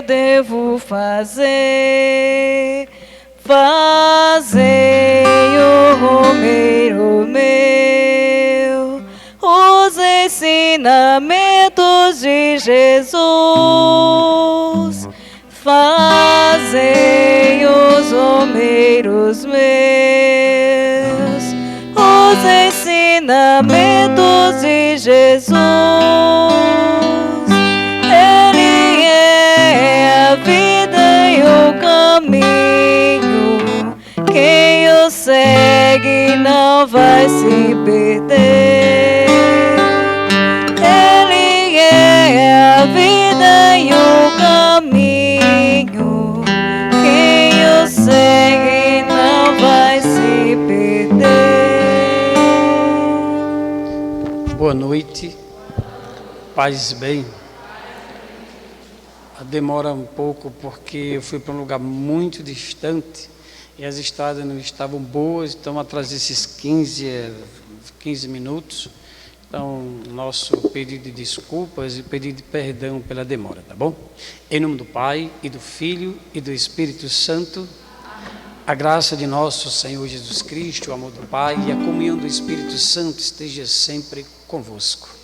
devo fazer? Fazei o romeiro meu, os ensinamentos de Jesus. Fazei os romeiros meus, os ensinamentos de Jesus. Ele é a vida e o caminho, quem o segue não vai se perder. Ele é a vida e o caminho, quem o segue não vai se perder. Boa noite, paz e bem. Demora um pouco porque eu fui para um lugar muito distante e as estradas não estavam boas, então atrasei esses 15 minutos. Então, nosso pedido de desculpas e pedido de perdão pela demora, tá bom? Em nome do Pai, e do Filho, e do Espírito Santo, a graça de nosso Senhor Jesus Cristo, o amor do Pai e a comunhão do Espírito Santo esteja sempre convosco.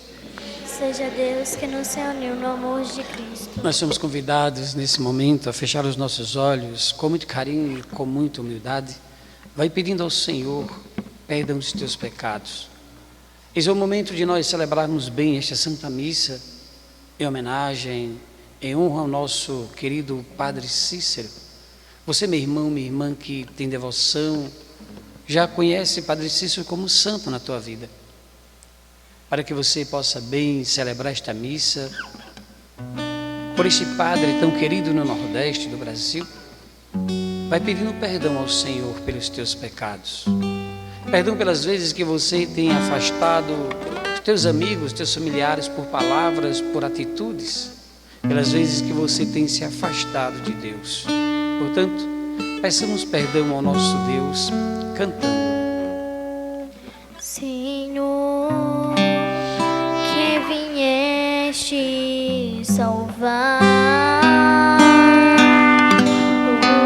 Seja Deus que nos reuniu no amor de Cristo. Nós somos convidados nesse momento a fechar os nossos olhos com muito carinho e com muita humildade. Vai pedindo ao Senhor perdão dos teus pecados. Esse é o momento de nós celebrarmos bem esta Santa Missa em homenagem, em honra ao nosso querido Padre Cícero. Você, meu irmão, minha irmã que tem devoção, já conhece Padre Cícero como santo na tua vida. Para que você possa bem celebrar esta missa, por este Padre tão querido no Nordeste do Brasil, vai pedindo perdão ao Senhor pelos teus pecados. Perdão pelas vezes que você tem afastado os teus amigos, teus familiares por palavras, por atitudes, pelas vezes que você tem se afastado de Deus. Portanto, peçamos perdão ao nosso Deus cantando. Senhor, que vieste salvar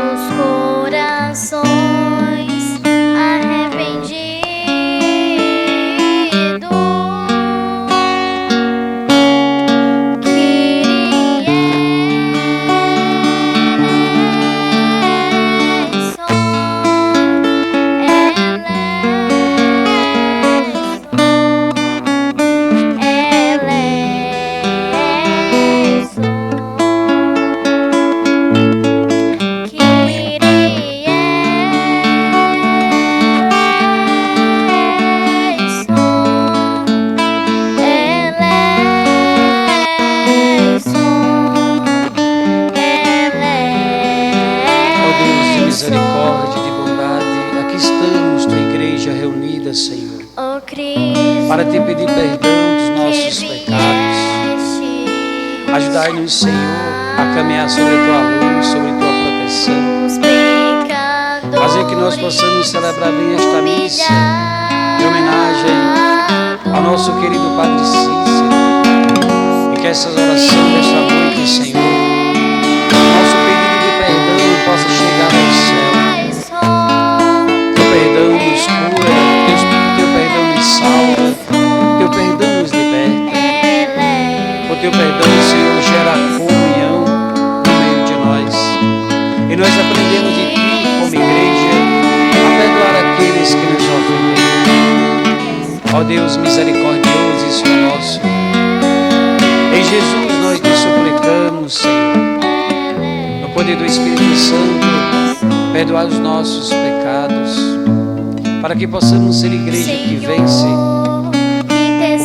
os corações arrependidos, para te pedir perdão dos nossos pecados. Ajudai-nos, Senhor, a caminhar sobre a tua luz, sobre a tua proteção. Fazer que nós possamos celebrar bem esta missa em homenagem ao nosso querido Padre Cícero. E que essas orações desta noite, Senhor, nosso pedido de perdão possa chegar ao céu. Teu perdão nos cura, teu perdão nos salva, teu perdão nos liberta. O teu perdão, Senhor, gera comunhão no meio de nós. E nós aprendemos de ti, como igreja, a perdoar aqueles que nos ofenderam. Ó Deus misericordioso e Senhor nosso, em Jesus nós te suplicamos, Senhor, no poder do Espírito Santo, perdoar os nossos pecados, para que possamos ser igreja que vence o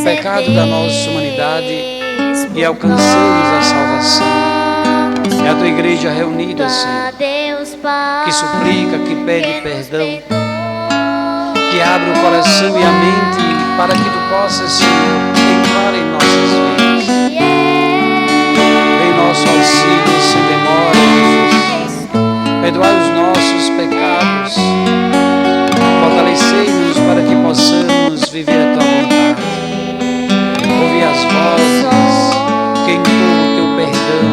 pecado da nossa humanidade e alcançamos a salvação. É a tua igreja reunida, Senhor, que suplica, que pede perdão, que abre o coração e a mente para que tu possas, Senhor, entrar em nossas vidas. Vem nosso auxílio sem demora, Jesus. Perdoai os nossos pecados. Fortalecei-nos para que possamos viver a tua vontade. Ouve as vozes que entoam o teu perdão,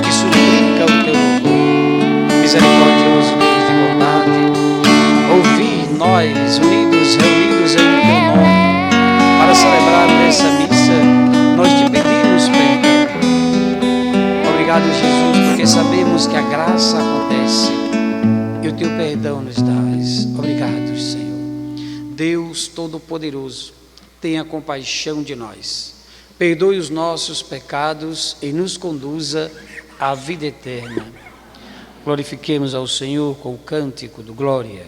que suplicam Obrigado, Jesus, porque sabemos que a graça acontece e o teu perdão nos dás. Obrigado, Senhor. Deus Todo-Poderoso, tenha compaixão de nós. Perdoe os nossos pecados e nos conduza à vida eterna. Glorifiquemos ao Senhor com o cântico do Glória.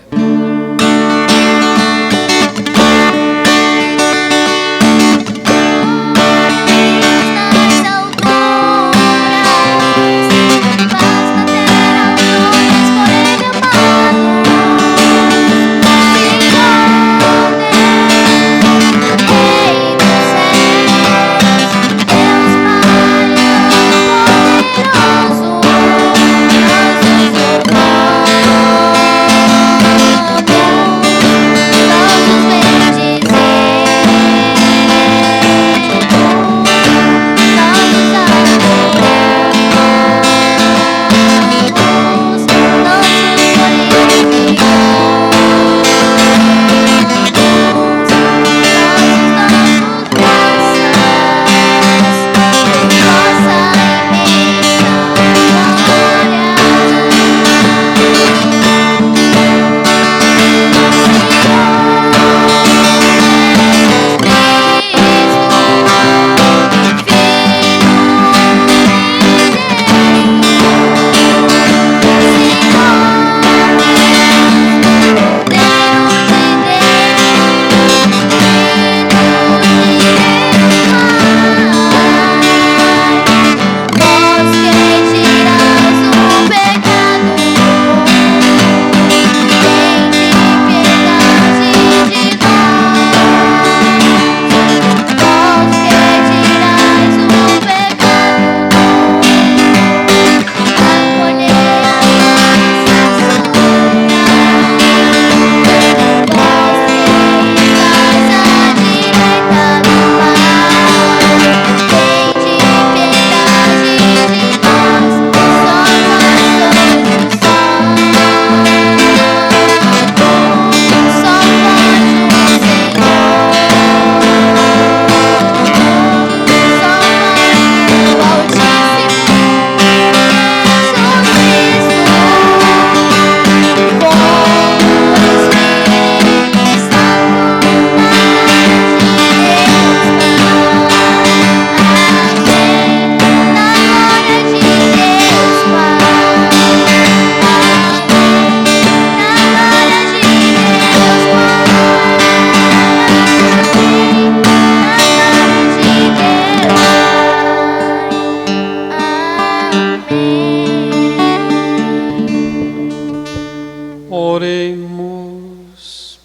Oremos.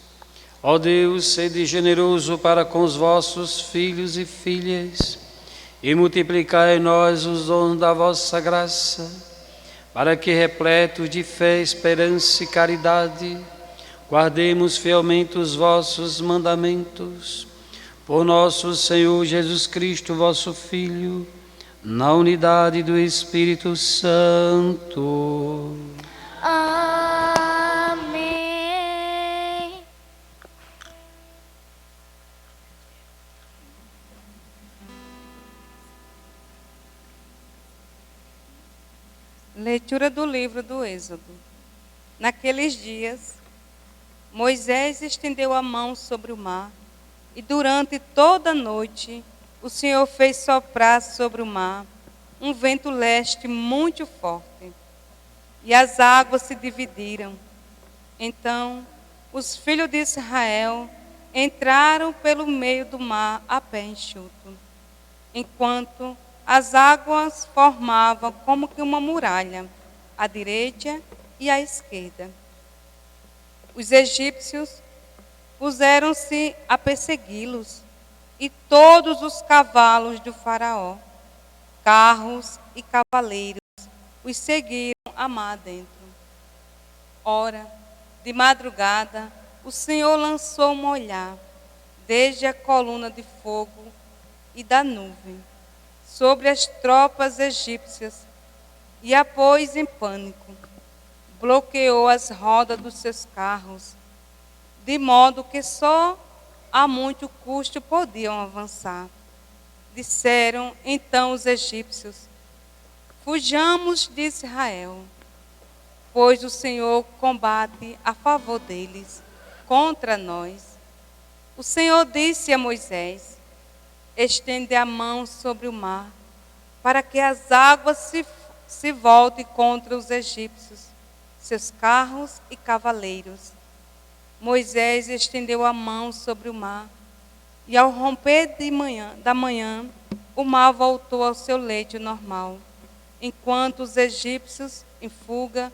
Ó Deus, sede generoso para com os vossos filhos e filhas, e multiplicai em nós os dons da vossa graça, para que, repletos de fé, esperança e caridade, guardemos fielmente os vossos mandamentos. Por nosso Senhor Jesus Cristo, vosso Filho, na unidade do Espírito Santo. Amém. Leitura do livro do Êxodo. Naqueles dias, Moisés estendeu a mão sobre o mar, e durante toda a noite o Senhor fez soprar sobre o mar um vento leste muito forte, e as águas se dividiram. Então os filhos de Israel entraram pelo meio do mar a pé enxuto, enquanto as águas formavam como que uma muralha, à direita e à esquerda. Os egípcios puseram-se a persegui-los, e todos os cavalos do faraó, carros e cavaleiros, os seguiram a mar adentro. Ora, de madrugada, o Senhor lançou um olhar, desde a coluna de fogo e da nuvem, sobre as tropas egípcias, e a pôs em pânico. Bloqueou as rodas dos seus carros, de modo que só a muito custo podiam avançar. Disseram então os egípcios: Fujamos de Israel, pois o Senhor combate a favor deles, contra nós. O Senhor disse a Moisés: estende a mão sobre o mar, para que as águas se voltem contra os egípcios, seus carros e cavaleiros. Moisés estendeu a mão sobre o mar, e ao romper da manhã, o mar voltou ao seu leito normal, enquanto os egípcios, em fuga,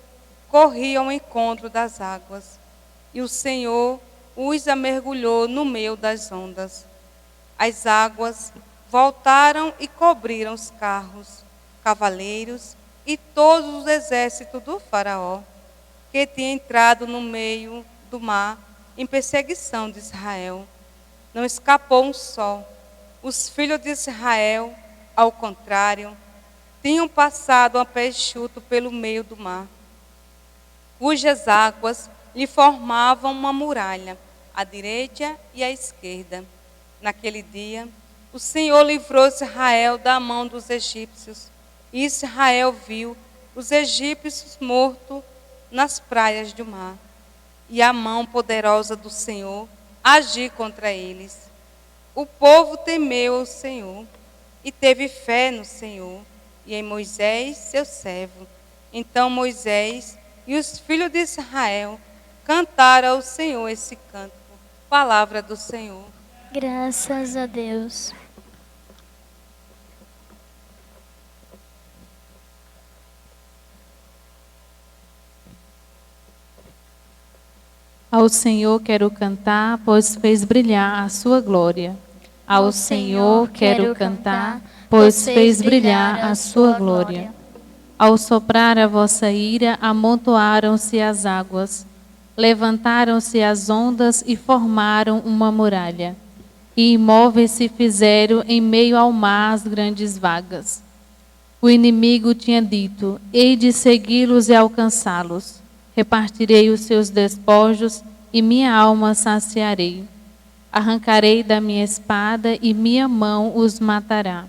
corriam ao encontro das águas. E o Senhor os mergulhou no meio das ondas. As águas voltaram e cobriram os carros, cavaleiros e todos os exércitos do faraó, que tinha entrado no meio do mar em perseguição de Israel. Não escapou um só. Os filhos de Israel, ao contrário, tinham passado a pé enxuto pelo meio do mar, cujas águas lhe formavam uma muralha, à direita e à esquerda. Naquele dia, o Senhor livrou Israel da mão dos egípcios, e Israel viu os egípcios mortos nas praias do mar, e a mão poderosa do Senhor agir contra eles. O povo temeu ao Senhor e teve fé no Senhor e em Moisés, seu servo. Então Moisés e os filhos de Israel cantaram ao Senhor esse canto. Palavra do Senhor. Graças a Deus. Ao Senhor quero cantar, pois fez brilhar a sua glória. Ao Senhor quero cantar, pois fez brilhar a sua glória. Ao soprar a vossa ira, amontoaram-se as águas. Levantaram-se as ondas e formaram uma muralha. E imóveis se fizeram em meio ao mar as grandes vagas. O inimigo tinha dito: hei de segui-los e alcançá-los. Repartirei os seus despojos e minha alma saciarei. Arrancarei da minha espada e minha mão os matará.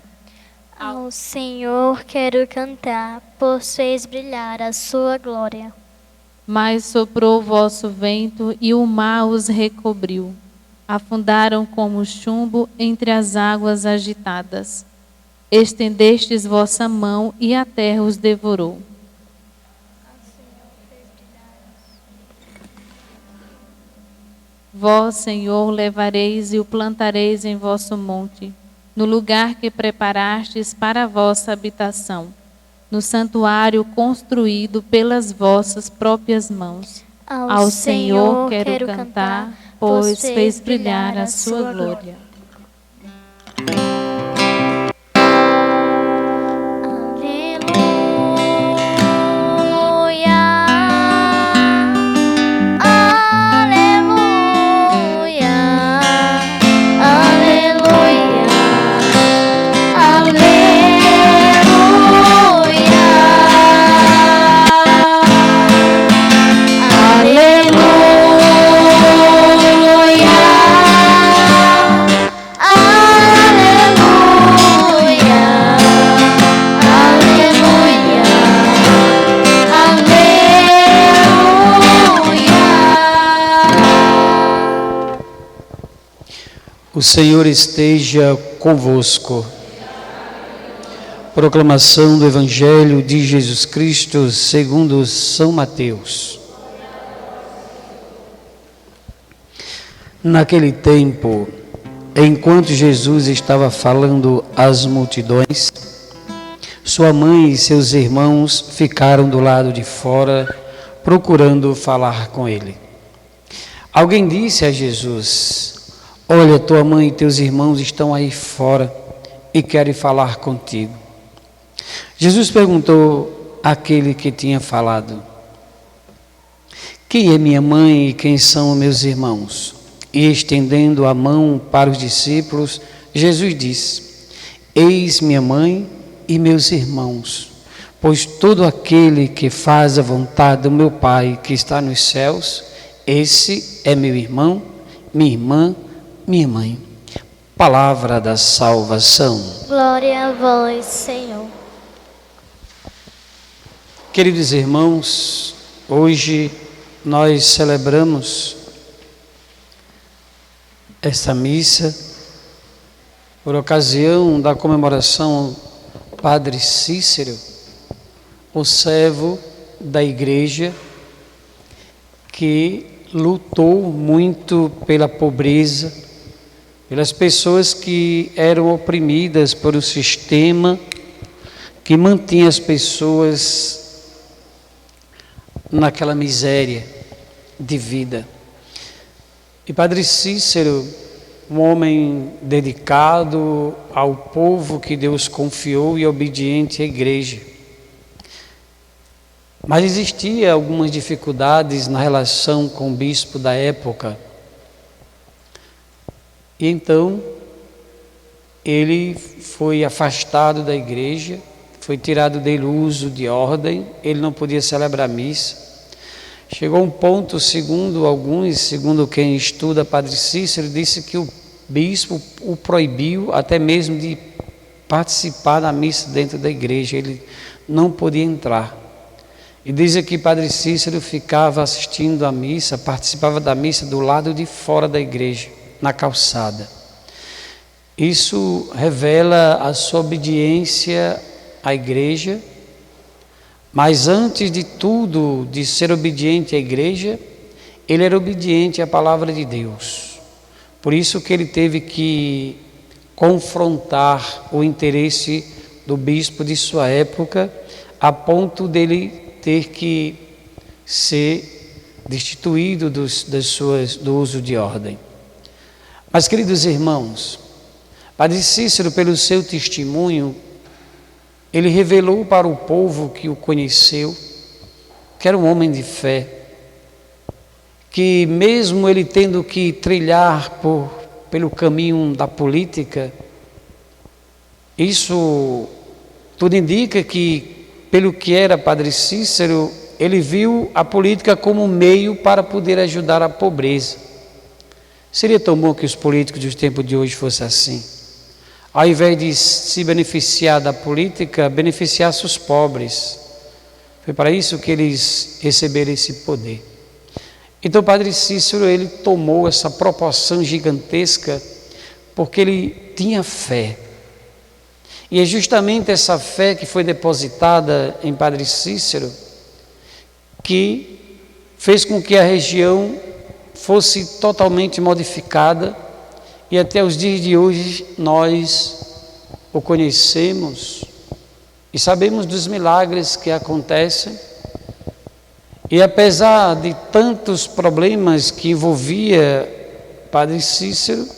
Ao Senhor quero cantar, pois fez brilhar a sua glória. Mas soprou o vosso vento e o mar os recobriu. Afundaram como chumbo entre as águas agitadas. Estendestes vossa mão e a terra os devorou. Vós, Senhor, levareis e o plantareis em vosso monte, no lugar que preparastes para a vossa habitação, no santuário construído pelas vossas próprias mãos. Ao Senhor quero cantar, pois fez brilhar a sua glória. O Senhor esteja convosco. Proclamação do Evangelho de Jesus Cristo segundo São Mateus. Naquele tempo, enquanto Jesus estava falando às multidões, sua mãe e seus irmãos ficaram do lado de fora, procurando falar com ele. Alguém disse a Jesus: olha, tua mãe e teus irmãos estão aí fora e querem falar contigo. Jesus perguntou àquele que tinha falado: quem é minha mãe e quem são meus irmãos? E estendendo a mão para os discípulos, Jesus disse: eis minha mãe e meus irmãos, pois todo aquele que faz a vontade do meu Pai que está nos céus, esse é meu irmão, minha irmã, minha mãe. Palavra da salvação. Glória a vós, Senhor. Queridos irmãos, hoje nós celebramos esta missa por ocasião da comemoração ao Padre Cícero, o servo da Igreja que lutou muito pela pobreza, pelas pessoas que eram oprimidas por um sistema que mantinha as pessoas naquela miséria de vida. E Padre Cícero, um homem dedicado ao povo que Deus confiou e obediente à Igreja. Mas existia algumas dificuldades na relação com o bispo da época. E então ele foi afastado da igreja, foi tirado dele o uso de ordem, ele não podia celebrar missa. Chegou um ponto, segundo alguns, segundo quem estuda Padre Cícero, disse que o bispo o proibiu até mesmo de participar da missa dentro da igreja, ele não podia entrar. E diz que Padre Cícero ficava assistindo à missa, participava da missa do lado de fora da igreja, na calçada. Isso revela a sua obediência à igreja, mas antes de tudo, de ser obediente à igreja, ele era obediente à palavra de Deus. Por isso que ele teve que confrontar o interesse do bispo de sua época, a ponto dele ter que ser destituído do uso de ordem. Mas, queridos irmãos, Padre Cícero, pelo seu testemunho, ele revelou para o povo que o conheceu, que era um homem de fé, que mesmo ele tendo que trilhar pelo caminho da política, isso tudo indica que, pelo que era Padre Cícero, ele viu a política como um meio para poder ajudar a pobreza. Seria tão bom que os políticos dos tempos de hoje fossem assim. Ao invés de se beneficiar da política, beneficiasse os pobres. Foi para isso que eles receberam esse poder. Então o Padre Cícero, ele tomou essa proporção gigantesca porque ele tinha fé. E é justamente essa fé que foi depositada em Padre Cícero que fez com que a região fosse totalmente modificada. E até os dias de hoje nós o conhecemos e sabemos dos milagres que acontecem. E apesar de tantos problemas que envolvia Padre Cícero,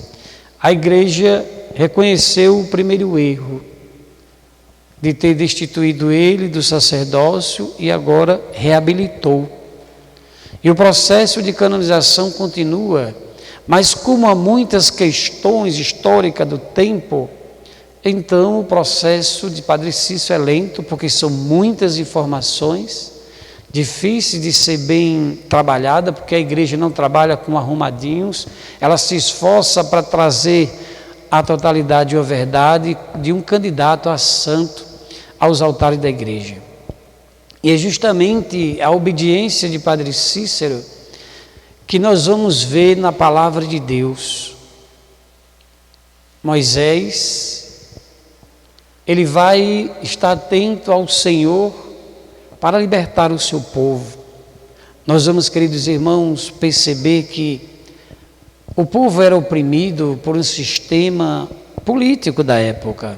a igreja reconheceu o primeiro erro de ter destituído ele do sacerdócio e agora reabilitou. E o processo de canonização continua. Mas como há muitas questões históricas do tempo, então o processo de Padre Cícero é lento, porque são muitas informações, difíceis de ser bem trabalhada, porque a igreja não trabalha com arrumadinhos, ela se esforça para trazer a totalidade e a verdade de um candidato a santo aos altares da igreja. E é justamente a obediência de Padre Cícero que nós vamos ver na palavra de Deus. Moisés, ele vai estar atento ao Senhor para libertar o seu povo. Nós vamos, queridos irmãos, perceber que o povo era oprimido por um sistema político da época.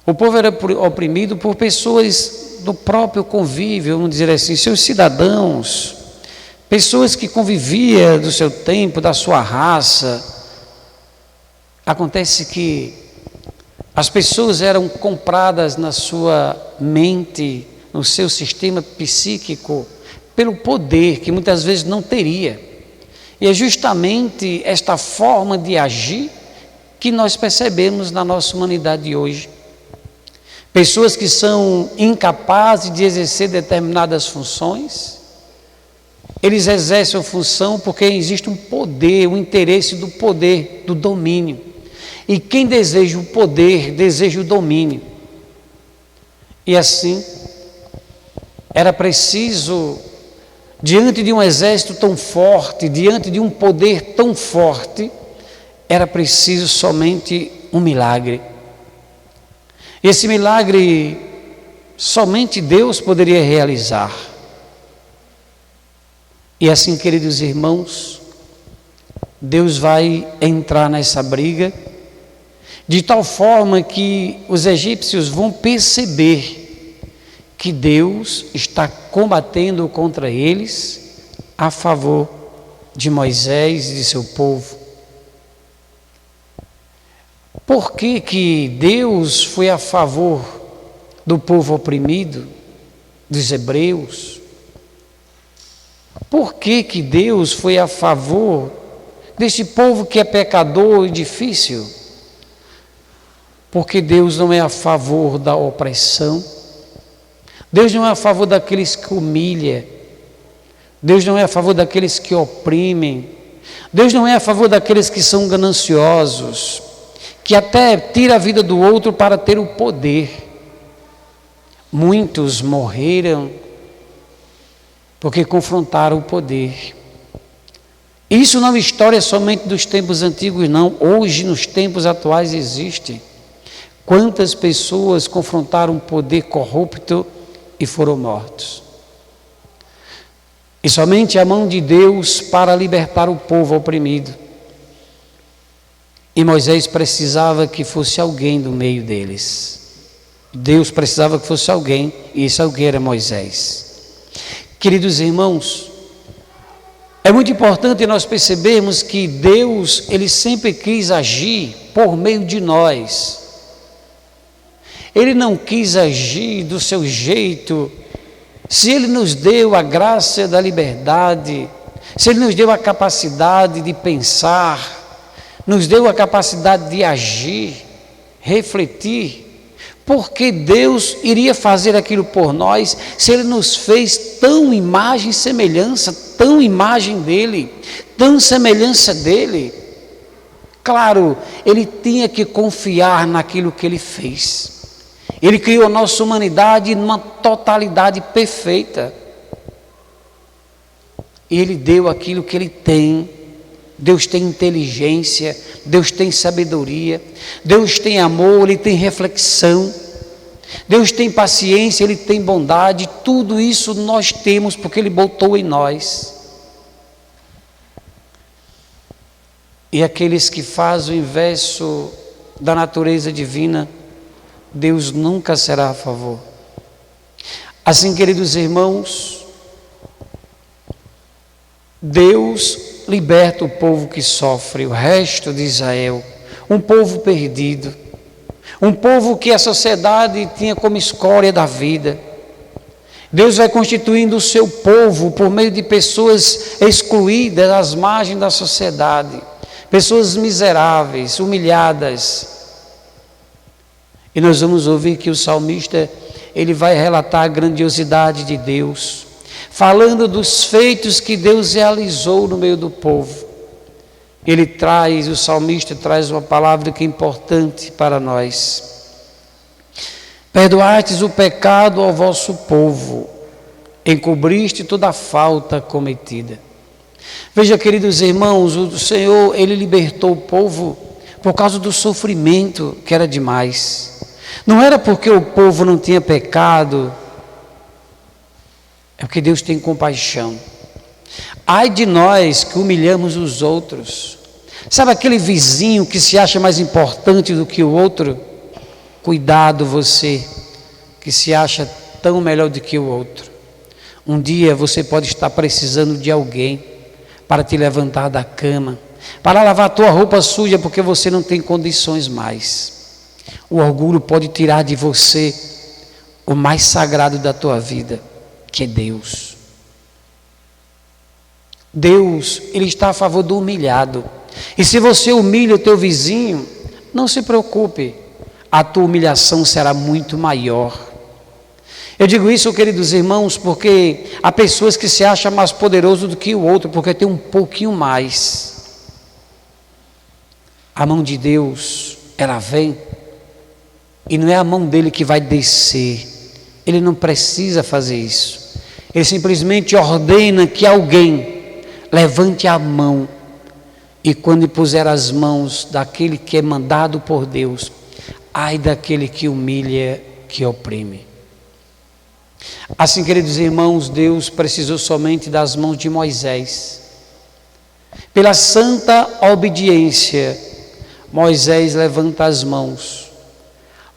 O povo era oprimido por pessoas do próprio convívio, vamos dizer assim, seus cidadãos, pessoas que conviviam do seu tempo, da sua raça. Acontece que as pessoas eram compradas na sua mente, no seu sistema psíquico, pelo poder que muitas vezes não teria. E é justamente esta forma de agir que nós percebemos na nossa humanidade de hoje. Pessoas que são incapazes de exercer determinadas funções, eles exercem a função porque existe um poder, um interesse do poder, do domínio. E quem deseja o poder, deseja o domínio. E assim, Era preciso, diante de um exército tão forte, diante de um poder tão forte, era preciso somente um milagre. Esse milagre somente Deus poderia realizar. E assim, queridos irmãos, Deus vai entrar nessa briga, de tal forma que os egípcios vão perceber que Deus está combatendo contra eles a favor de Moisés e de seu povo. Por que que Deus foi a favor do povo oprimido, dos hebreus? Por que que Deus foi a favor deste povo que é pecador e difícil? Porque Deus não é a favor da opressão, Deus não é a favor daqueles que humilham, Deus não é a favor daqueles que oprimem, Deus não é a favor daqueles que são gananciosos, que até tira a vida do outro para ter o poder. Muitos morreram porque confrontaram o poder. Isso não é história somente dos tempos antigos, não. Hoje, nos tempos atuais, existe. Quantas pessoas confrontaram o poder corrupto e foram mortos? E somente a mão de Deus para libertar o povo oprimido. E Moisés precisava que fosse alguém do meio deles. Deus precisava que fosse alguém, e esse alguém era Moisés. Queridos irmãos, é muito importante nós percebermos que Deus, Ele sempre quis agir por meio de nós. Ele não quis agir do seu jeito. Se Ele nos deu a graça da liberdade, se Ele nos deu a capacidade de pensar, nos deu a capacidade de agir, refletir, porque Deus iria fazer aquilo por nós se Ele nos fez tão imagem e semelhança, tão imagem dEle, tão semelhança dEle? Claro, Ele tinha que confiar naquilo que Ele fez. Ele criou a nossa humanidade numa totalidade perfeita. Ele deu aquilo que Ele tem. Deus tem inteligência, Deus tem sabedoria, Deus tem amor, Ele tem reflexão, Deus tem paciência, Ele tem bondade. Tudo isso nós temos porque Ele botou em nós. E aqueles que fazem o inverso da natureza divina, Deus nunca será a favor. Assim, queridos irmãos, Deus liberta o povo que sofre, o resto de Israel, um povo perdido, um povo que a sociedade tinha como escória da vida. Deus vai constituindo o seu povo por meio de pessoas excluídas às margens da sociedade, pessoas miseráveis, humilhadas. E nós vamos ouvir que o salmista, ele vai relatar a grandiosidade de Deus, falando dos feitos que Deus realizou no meio do povo. O salmista traz uma palavra que é importante para nós. Perdoastes o pecado ao vosso povo, encobriste toda a falta cometida. Veja, queridos irmãos, o Senhor, Ele libertou o povo por causa do sofrimento que era demais. Não era porque o povo não tinha pecado, é porque Deus tem compaixão. Ai de nós que humilhamos os outros. Sabe aquele vizinho que se acha mais importante do que o outro? Cuidado você, que se acha tão melhor do que o outro. Um dia você pode estar precisando de alguém para te levantar da cama, para lavar a tua roupa suja porque você não tem condições mais. O orgulho pode tirar de você o mais sagrado da tua vida, que é Deus. Deus, Ele está a favor do humilhado. E se você humilha o teu vizinho, não se preocupe, a tua humilhação será muito maior. Eu digo isso, queridos irmãos, porque há pessoas que se acham mais poderoso do que o outro, porque tem um pouquinho mais. A mão de Deus, ela vem, e não é a mão dele que vai descer. Ele não precisa fazer isso. Ele simplesmente ordena que alguém levante a mão, e quando puser as mãos daquele que é mandado por Deus, ai daquele que humilha, que oprime. Assim, queridos irmãos, Deus precisou somente das mãos de Moisés. Pela santa obediência, Moisés levanta as mãos,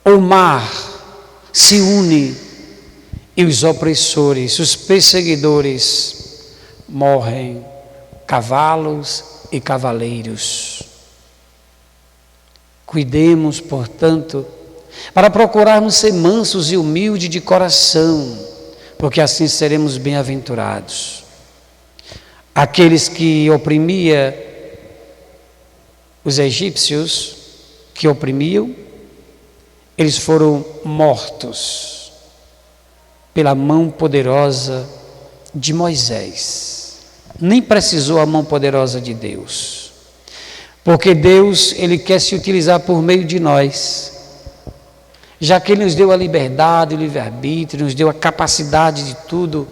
o mar se une e os opressores, os perseguidores morrem, cavalos e cavaleiros. Cuidemos, portanto, para procurarmos ser mansos e humildes de coração, porque assim seremos bem-aventurados. Aqueles que oprimiam os egípcios, que oprimiam, eles foram mortos pela mão poderosa de Moisés. Nem precisou a mão poderosa de Deus, porque Deus, Ele quer se utilizar por meio de nós, já que Ele nos deu a liberdade, o livre-arbítrio, nos deu a capacidade de tudo.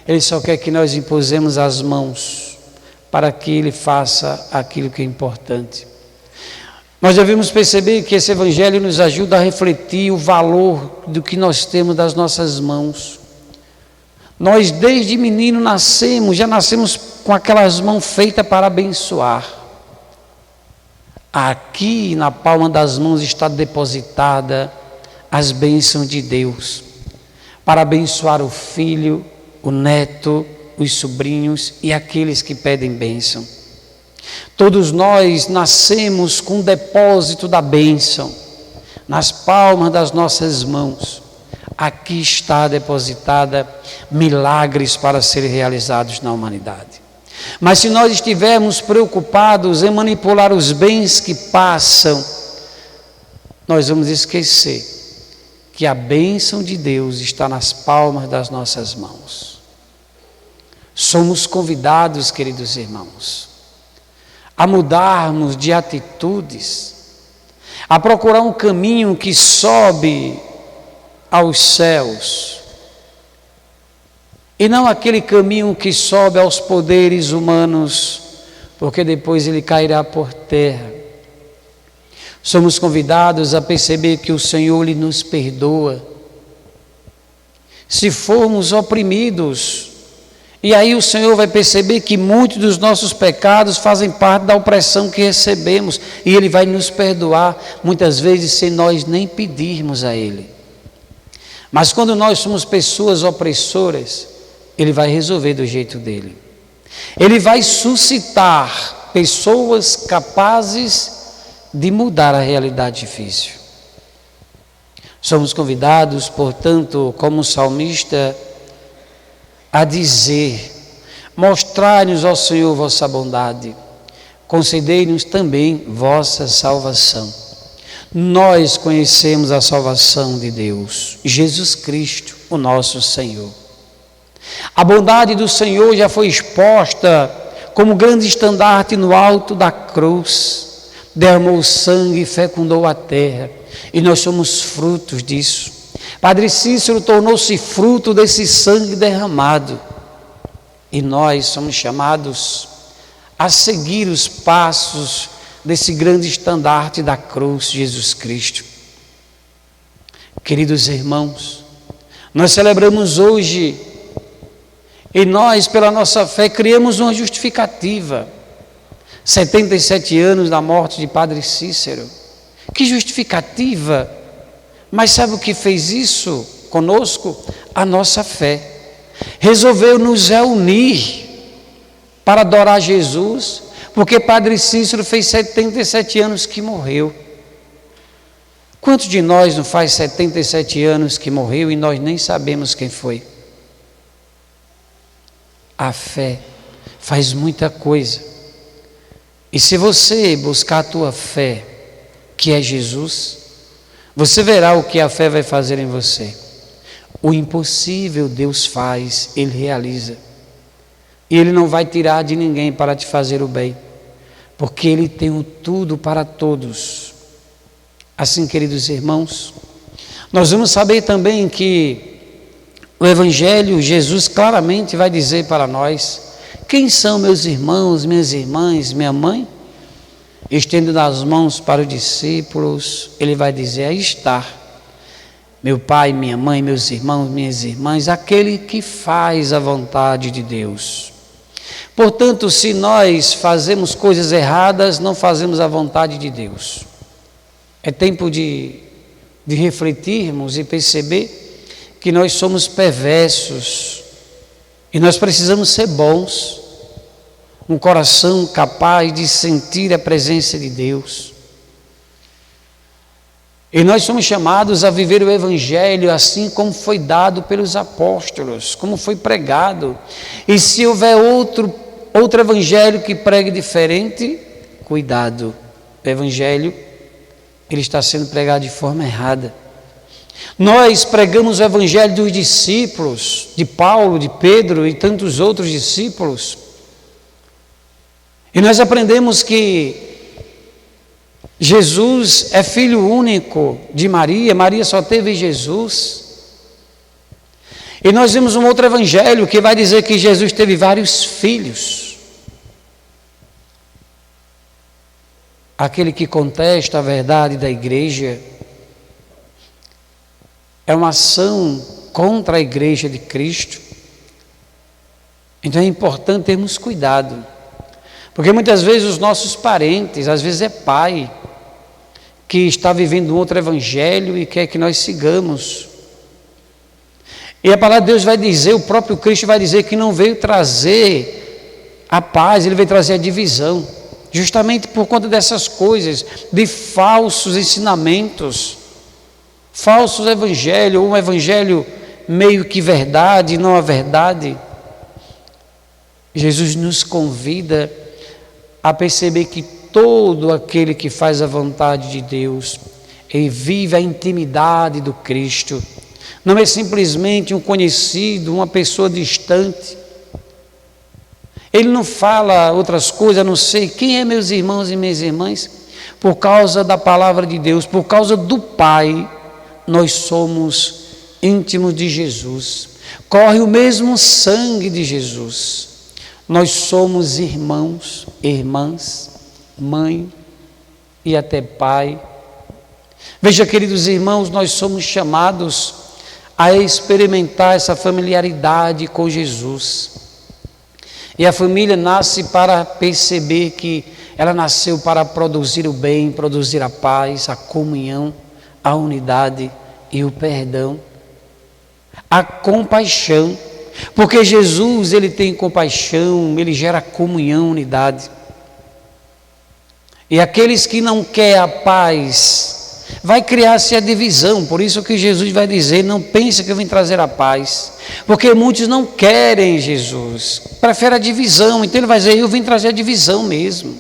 Ele só quer que nós impusemos as mãos para que Ele faça aquilo que é importante. Nós devemos perceber que esse Evangelho nos ajuda a refletir o valor do que nós temos das nossas mãos. Nós desde menino já nascemos com aquelas mãos feitas para abençoar. Aqui na palma das mãos está depositada as bênçãos de Deus, para abençoar o filho, o neto, os sobrinhos e aqueles que pedem bênção. Todos nós nascemos com um depósito da bênção nas palmas das nossas mãos. Aqui está depositada milagres para serem realizados na humanidade. Mas se nós estivermos preocupados em manipular os bens que passam, nós vamos esquecer que a bênção de Deus está nas palmas das nossas mãos. Somos convidados, queridos irmãos, a mudarmos de atitudes, a procurar um caminho que sobe aos céus, e não aquele caminho que sobe aos poderes humanos, porque depois ele cairá por terra. Somos convidados a perceber que o Senhor Ele nos perdoa se formos oprimidos. E aí o Senhor vai perceber que muitos dos nossos pecados fazem parte da opressão que recebemos, e Ele vai nos perdoar, muitas vezes sem nós nem pedirmos a Ele. Mas quando nós somos pessoas opressoras, Ele vai resolver do jeito dele. Ele vai suscitar pessoas capazes de mudar a realidade difícil. Somos convidados, portanto, como salmista, a dizer: mostrai-nos, ó Senhor, vossa bondade, concedei-nos também vossa salvação. Nós conhecemos a salvação de Deus, Jesus Cristo, o nosso Senhor. A bondade do Senhor já foi exposta como grande estandarte no alto da cruz. Derramou sangue e fecundou a terra, e nós somos frutos disso. Padre Cícero tornou-se fruto desse sangue derramado, e nós somos chamados a seguir os passos desse grande estandarte da cruz, Jesus Cristo. Queridos irmãos, nós celebramos hoje, e nós, pela nossa fé, criamos uma justificativa. 77 anos da morte de Padre Cícero. Que justificativa! Mas sabe o que fez isso conosco? A nossa fé. Resolveu nos reunir para adorar Jesus, porque Padre Cícero fez 77 anos que morreu. Quantos de nós não faz 77 anos que morreu e nós nem sabemos quem foi? A fé faz muita coisa. E se você buscar a tua fé, que é Jesus, você verá o que a fé vai fazer em você. O impossível Deus faz, Ele realiza. E Ele não vai tirar de ninguém para te fazer o bem, porque Ele tem o tudo para todos. Assim, queridos irmãos, nós vamos saber também que o Evangelho, Jesus claramente vai dizer para nós: quem são meus irmãos, minhas irmãs, minha mãe? Estendendo as mãos para os discípulos, ele vai dizer: aí está meu pai, minha mãe, meus irmãos, minhas irmãs, aquele que faz a vontade de Deus. Portanto, se nós fazemos coisas erradas, não fazemos a vontade de Deus. É tempo de refletirmos e perceber que nós somos perversos e nós precisamos ser bons, um coração capaz de sentir a presença de Deus. E nós somos chamados a viver o Evangelho assim como foi dado pelos apóstolos, como foi pregado. E se houver outro Evangelho que pregue diferente, cuidado, o Evangelho ele está sendo pregado de forma errada. Nós pregamos o Evangelho dos discípulos, de Paulo, de Pedro e tantos outros discípulos. E nós aprendemos que Jesus é filho único de Maria, Maria só teve Jesus. E nós vimos um outro evangelho que vai dizer que Jesus teve vários filhos. Aquele que contesta a verdade da igreja é uma ação contra a igreja de Cristo. Então é importante termos cuidado, porque muitas vezes os nossos parentes, às vezes é pai, que está vivendo um outro evangelho e quer que nós sigamos. E a palavra de Deus vai dizer, o próprio Cristo vai dizer que não veio trazer a paz, ele veio trazer a divisão, justamente por conta dessas coisas, de falsos ensinamentos, falsos evangelhos, ou um evangelho meio que verdade, não a verdade. Jesus nos convida a perceber que todo aquele que faz a vontade de Deus e vive a intimidade do Cristo, não é simplesmente um conhecido, uma pessoa distante. Ele não fala outras coisas a não ser quem é meus irmãos e minhas irmãs. Por causa da palavra de Deus, por causa do Pai, nós somos íntimos de Jesus. Corre o mesmo sangue de Jesus. Nós somos irmãos, irmãs, mãe e até pai. Veja, queridos irmãos, nós somos chamados a experimentar essa familiaridade com Jesus. E a família nasce para perceber que ela nasceu para produzir o bem, produzir a paz, a comunhão, a unidade e o perdão, a compaixão. Porque Jesus, ele tem compaixão, ele gera comunhão, unidade. E aqueles que não querem a paz, vai criar-se a divisão. Por isso que Jesus vai dizer, não pense que eu vim trazer a paz. Porque muitos não querem Jesus, preferem a divisão. Então ele vai dizer, eu vim trazer a divisão mesmo.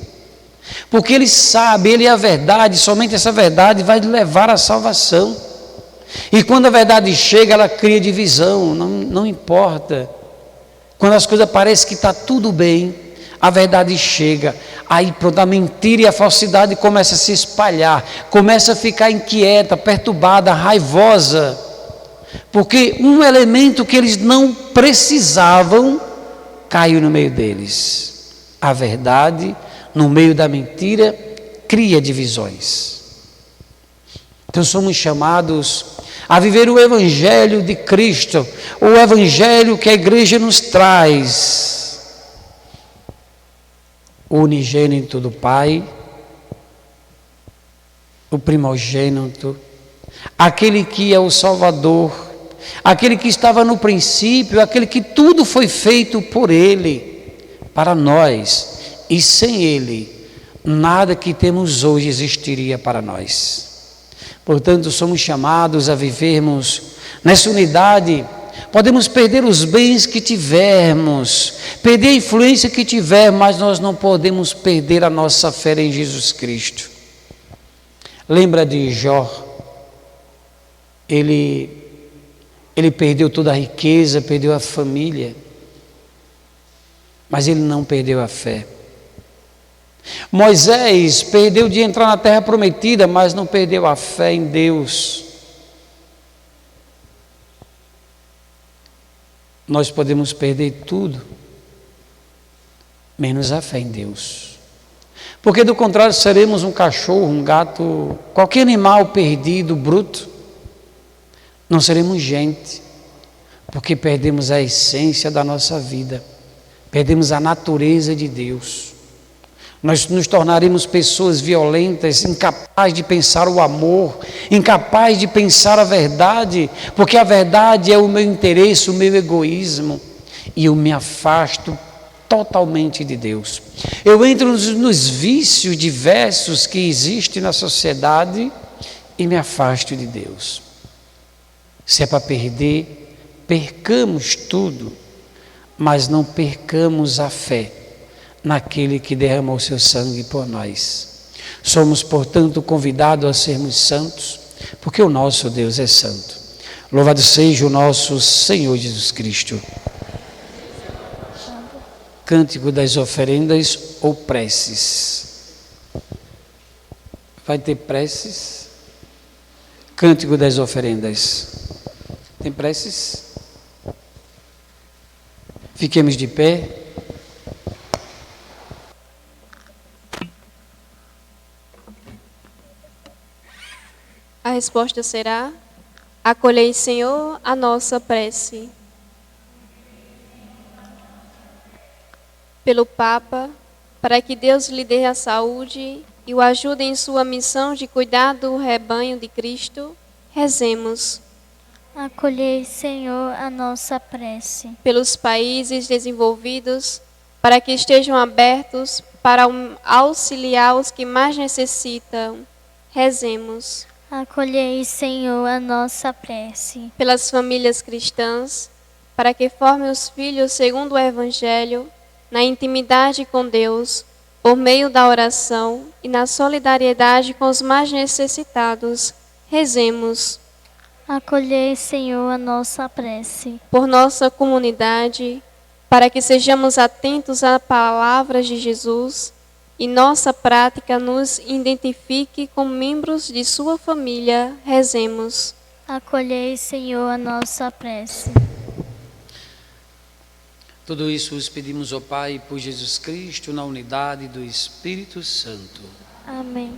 Porque ele sabe, ele é a verdade, somente essa verdade vai levar à salvação. E quando a verdade chega, ela cria divisão, não importa. Quando as coisas parecem que está tudo bem, a verdade chega, aí pronto, a mentira e a falsidade começa a se espalhar, começa a ficar inquieta, perturbada, raivosa, porque um elemento que eles não precisavam caiu no meio deles. A verdade, no meio da mentira, cria divisões. Então somos chamados a viver o Evangelho de Cristo, o Evangelho que a igreja nos traz. O unigênito do Pai, o primogênito, aquele que é o Salvador, aquele que estava no princípio, aquele que tudo foi feito por Ele, para nós, e sem Ele, nada que temos hoje existiria para nós. Portanto, somos chamados a vivermos nessa unidade. Podemos perder os bens que tivermos, perder a influência que tivermos, mas nós não podemos perder a nossa fé em Jesus Cristo. Lembra de Jó? Ele perdeu toda a riqueza, perdeu a família, mas ele não perdeu a fé. Moisés perdeu de entrar na terra prometida, mas não perdeu a fé em Deus. nós podemos perder tudo, menos a fé em Deus. Porque do contrário seremos um cachorro, um gato, qualquer animal perdido, bruto. Não seremos gente, porque perdemos a essência da nossa vida, perdemos a natureza de Deus. Nós nos tornaremos pessoas violentas, incapazes de pensar o amor, incapazes de pensar a verdade, porque a verdade é o meu interesse, o meu egoísmo, e eu me afasto totalmente de Deus. Eu entro nos vícios diversos que existem na sociedade e me afasto de Deus. Se é para perder, percamos tudo, mas não percamos a fé naquele que derramou o seu sangue por nós. Somos, portanto, convidados a sermos santos, porque o nosso Deus é santo. Louvado seja o nosso Senhor Jesus Cristo. Cântico das oferendas ou preces. Vai ter preces? Cântico das oferendas. Tem preces? Fiquemos de pé. A resposta será: acolhei, Senhor, a nossa prece. Pelo Papa, para que Deus lhe dê a saúde e o ajude em sua missão de cuidar do rebanho de Cristo, rezemos. Acolhei, Senhor, a nossa prece. Pelos países desenvolvidos, para que estejam abertos para auxiliar os que mais necessitam, rezemos. Acolhei, Senhor, a nossa prece. Pelas famílias cristãs, para que formem os filhos segundo o Evangelho, na intimidade com Deus, por meio da oração e na solidariedade com os mais necessitados, rezemos. Acolhei, Senhor, a nossa prece. Por nossa comunidade, para que sejamos atentos às palavras de Jesus e nossa prática nos identifique como membros de sua família, rezemos. Acolhei, Senhor, a nossa prece. Tudo isso os pedimos ao Pai por Jesus Cristo, na unidade do Espírito Santo. Amém.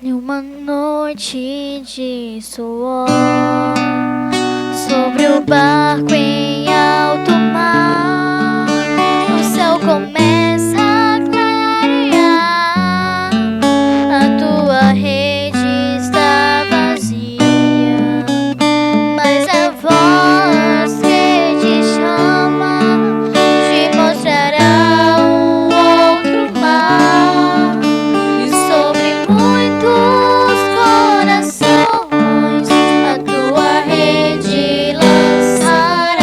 Numa noite de suor, sobre o barco em alto mar, o céu começa a clarear, a tua rede está vazia, mas a voz que te chama te mostrará um outro mar, e sobre muitos corações a tua rede lançará.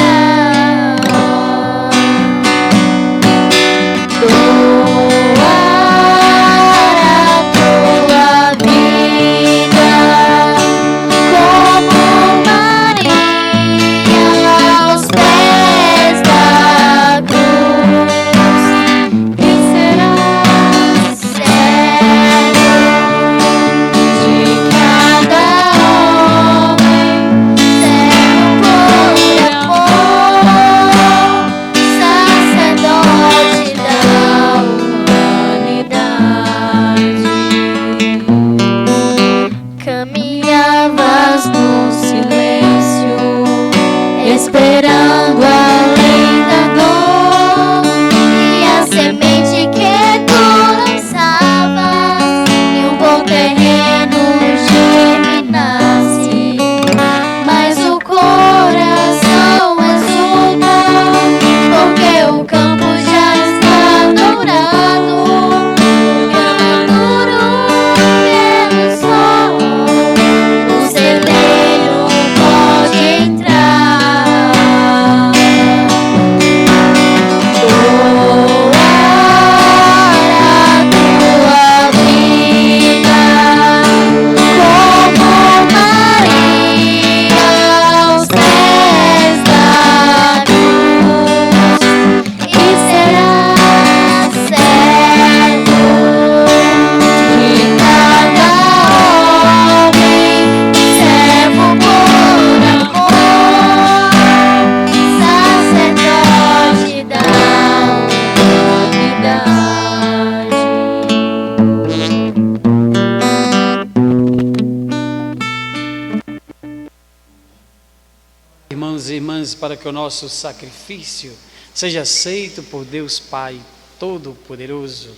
irmãos e irmãs, para que o nosso sacrifício seja aceito por Deus Pai Todo-Poderoso.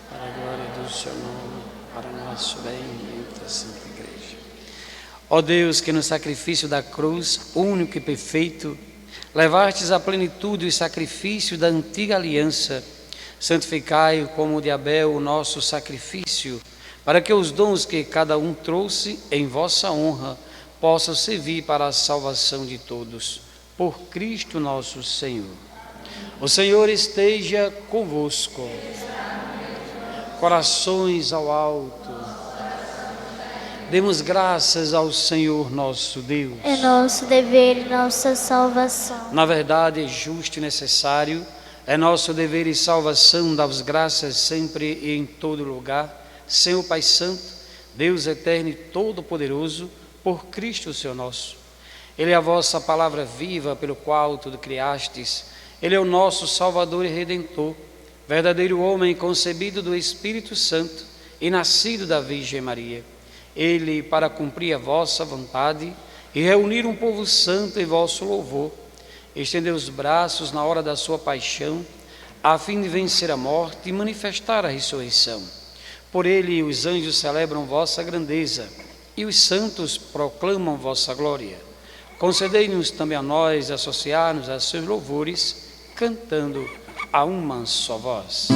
Para a glória do seu nome, para nosso bem e da Santa Igreja. Ó Deus, que no sacrifício da cruz, único e perfeito, levastes à plenitude o sacrifício da antiga aliança, santificai como o de Abel o nosso sacrifício, para que os dons que cada um trouxe em vossa honra possam servir para a salvação de todos. Por Cristo nosso Senhor. O Senhor esteja convosco. Corações ao alto. Demos graças ao Senhor nosso Deus. É nosso dever e nossa salvação. Na verdade, é justo e necessário, é nosso dever e salvação dar-vos graças sempre e em todo lugar, Senhor Pai Santo, Deus eterno e todo-poderoso, por Cristo, Senhor nosso. Ele é a vossa palavra viva, pelo qual tudo criastes. Ele é o nosso Salvador e Redentor, verdadeiro homem concebido do Espírito Santo e nascido da Virgem Maria. Ele, para cumprir a vossa vontade e reunir um povo santo em vosso louvor, estendeu os braços na hora da sua paixão, a fim de vencer a morte e manifestar a ressurreição. Por ele os anjos celebram vossa grandeza e os santos proclamam vossa glória. Concedei-nos também a nós associar-nos a seus louvores, cantando a uma só voz.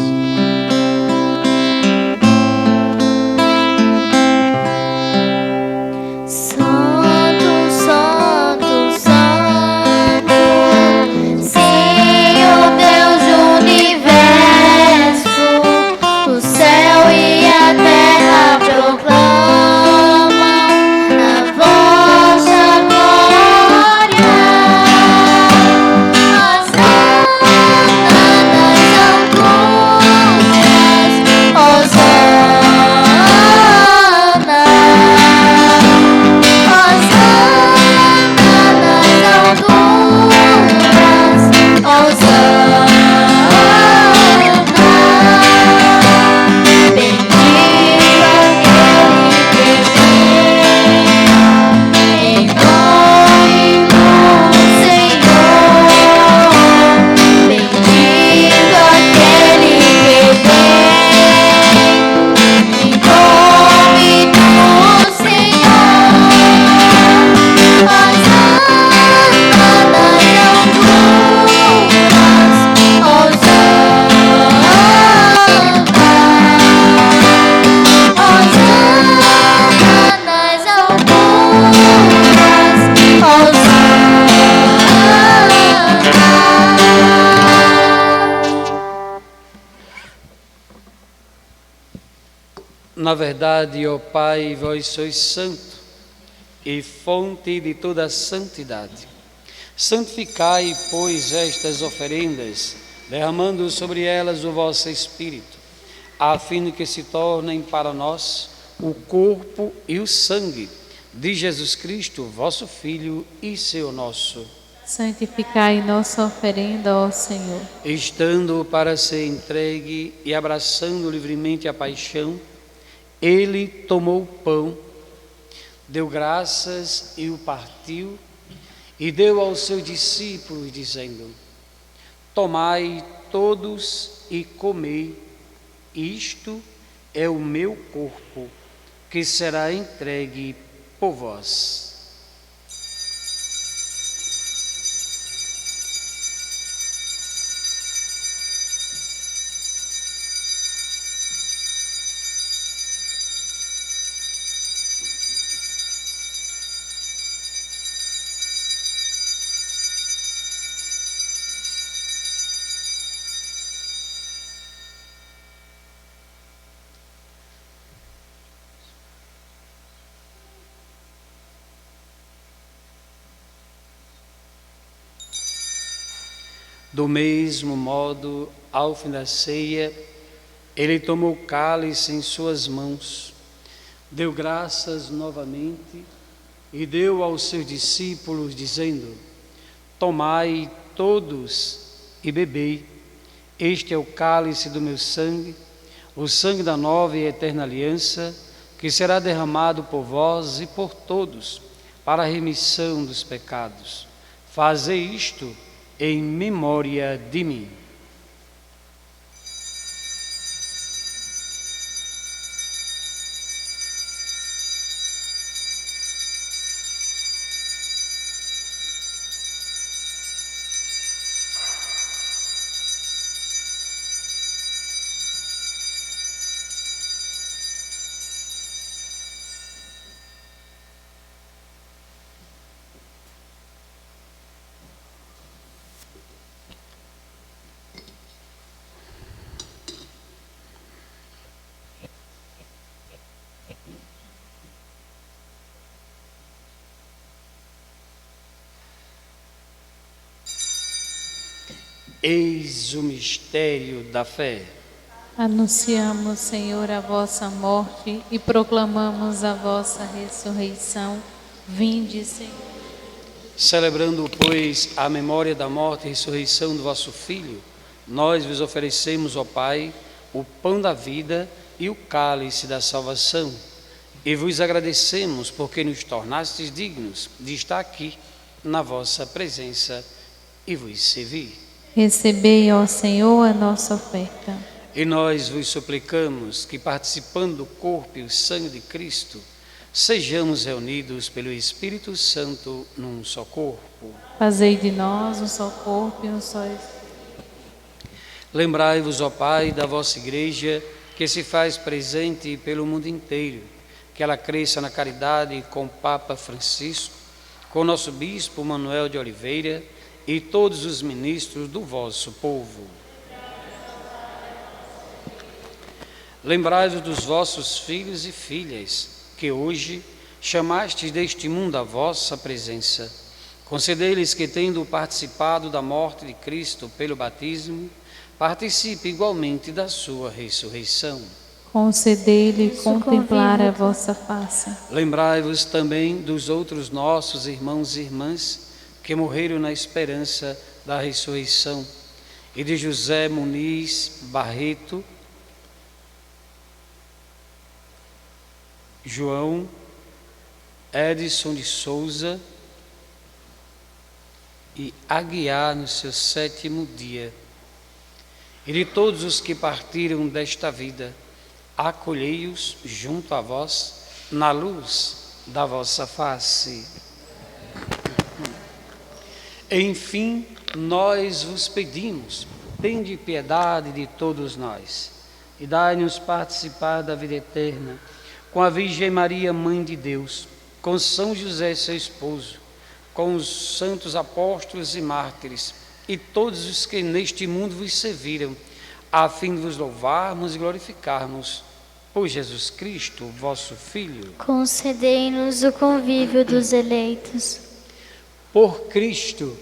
Na verdade, ó Pai, vós sois santo e fonte de toda a santidade. Santificai, pois, estas oferendas, derramando sobre elas o vosso Espírito, a fim de que se tornem para nós o corpo e o sangue de Jesus Cristo, vosso Filho e Senhor nosso. Santificai nossa oferenda, ó Senhor. Estando para ser entregue e abraçando livremente a paixão, ele tomou o pão, deu graças e o partiu, e deu aos seus discípulos, dizendo: tomai todos e comei, isto é o meu corpo, que será entregue por vós. Do mesmo modo, ao fim da ceia, ele tomou o cálice em suas mãos, deu graças novamente e deu aos seus discípulos, dizendo: tomai todos e bebei, este é o cálice do meu sangue, o sangue da nova e eterna aliança, que será derramado por vós e por todos, para a remissão dos pecados. Fazei isto em memória de mim. Eis o mistério da fé. Anunciamos, Senhor, a vossa morte e proclamamos a vossa ressurreição. Vinde, Senhor. Celebrando, pois, a memória da morte e ressurreição do vosso Filho, nós vos oferecemos, ó Pai, o pão da vida e o cálice da salvação. E vos agradecemos porque nos tornastes dignos de estar aqui na vossa presença e vos servir. Recebei, ó Senhor, a nossa oferta. E nós vos suplicamos que, participando do corpo e o sangue de Cristo, sejamos reunidos pelo Espírito Santo num só corpo. Fazei de nós um só corpo e um só Espírito. Lembrai-vos, ó Pai, da vossa Igreja, que se faz presente pelo mundo inteiro, que ela cresça na caridade com o Papa Francisco, com o nosso Bispo Manuel de Oliveira e todos os ministros do vosso povo. Lembrai-vos dos vossos filhos e filhas, que hoje chamastes deste mundo à vossa presença. Concedei-lhes que, tendo participado da morte de Cristo pelo batismo, participe igualmente da sua ressurreição. Concedei-lhe contemplar a vossa face. Lembrai-vos também dos outros nossos irmãos e irmãs que morreram na esperança da ressurreição, e de José Muniz Barreto, João Edson de Souza e Aguiar no seu 7º dia, e de todos os que partiram desta vida, acolhei-os junto a vós na luz da vossa face. Enfim, nós vos pedimos, tende piedade de todos nós e dai-nos participar da vida eterna, com a Virgem Maria, Mãe de Deus, com São José, seu esposo, com os santos apóstolos e mártires, e todos os que neste mundo vos serviram, a fim de vos louvarmos e glorificarmos por Jesus Cristo, vosso Filho. Concedei-nos o convívio dos eleitos. Por Cristo,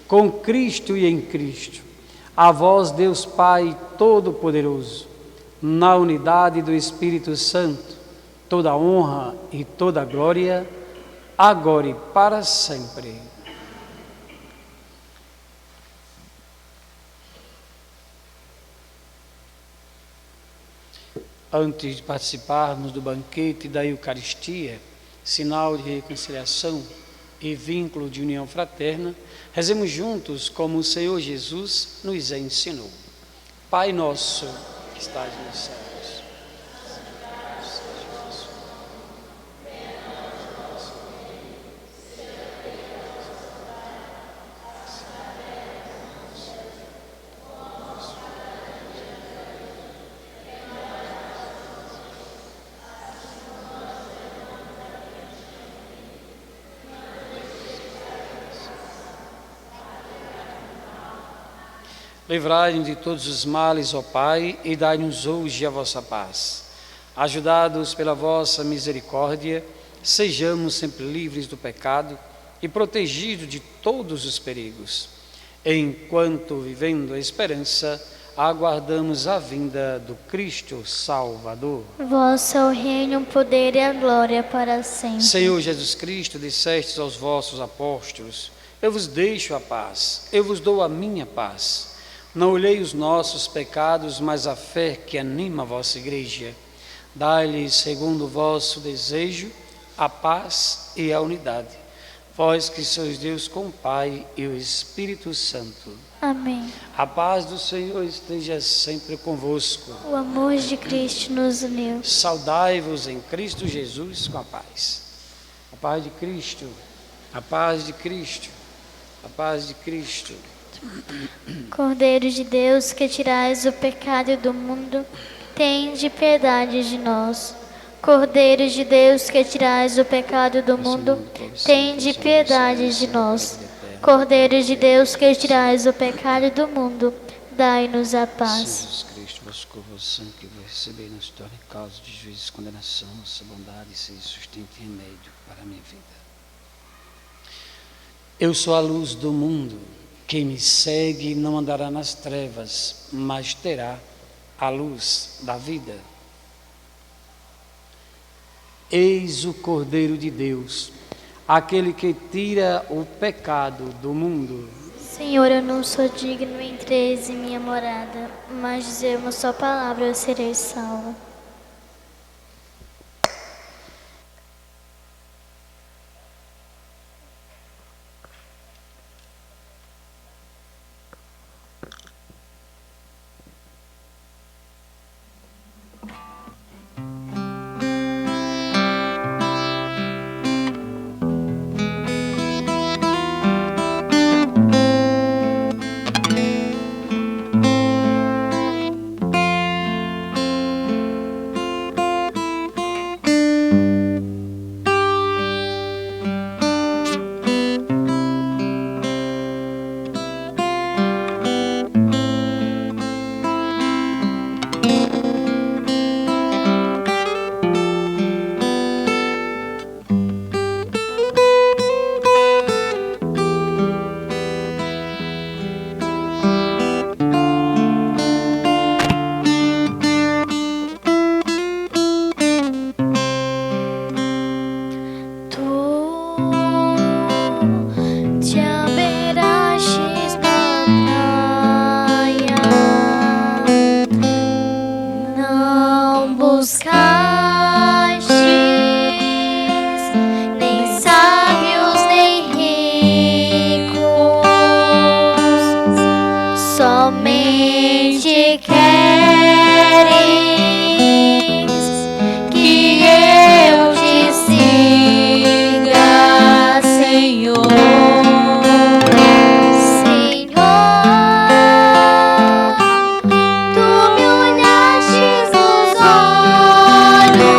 com Cristo e em Cristo, a vós, Deus Pai Todo-Poderoso, na unidade do Espírito Santo, toda honra e toda glória, agora e para sempre. Antes de participarmos do banquete da Eucaristia, sinal de reconciliação e vínculo de união fraterna, rezemos juntos como o Senhor Jesus nos ensinou. Pai nosso, que estás nos céus, livrai-nos de todos os males, ó Pai, e dai-nos hoje a vossa paz. Ajudados pela vossa misericórdia, sejamos sempre livres do pecado e protegidos de todos os perigos, enquanto, vivendo a esperança, aguardamos a vinda do Cristo Salvador. Vosso é o reino, o poder e a glória para sempre. Senhor Jesus Cristo, dissestes aos vossos apóstolos: eu vos deixo a paz, eu vos dou a minha paz. Não olhei os nossos pecados, mas a fé que anima a vossa Igreja. Dai-lhes, segundo o vosso desejo, a paz e a unidade. Vós que sois Deus com o Pai e o Espírito Santo. Amém. A paz do Senhor esteja sempre convosco. O amor de Cristo nos uniu. Saudai-vos em Cristo Jesus com a paz. A paz de Cristo, a paz de Cristo, a paz de Cristo. Cordeiro de Deus, que tirais o pecado do mundo, tende piedade de nós. Cordeiro de Deus, que tirais o pecado do mundo, tende piedade de nós. Cordeiro de Deus, que tirais o pecado do mundo, dai-nos a paz. Jesus Cristo, vosso corpo, vosso sangue, que vos receber, não se torne causa de juízo e condenação, nossa bondade seja sustento e remédio para a minha vida. Eu sou a luz do mundo. Quem me segue não andará nas trevas, mas terá a luz da vida. Eis o Cordeiro de Deus, aquele que tira o pecado do mundo. Senhor, eu não sou digno, entreis em minha morada, mas dizer uma só palavra eu serei salvo. olhos.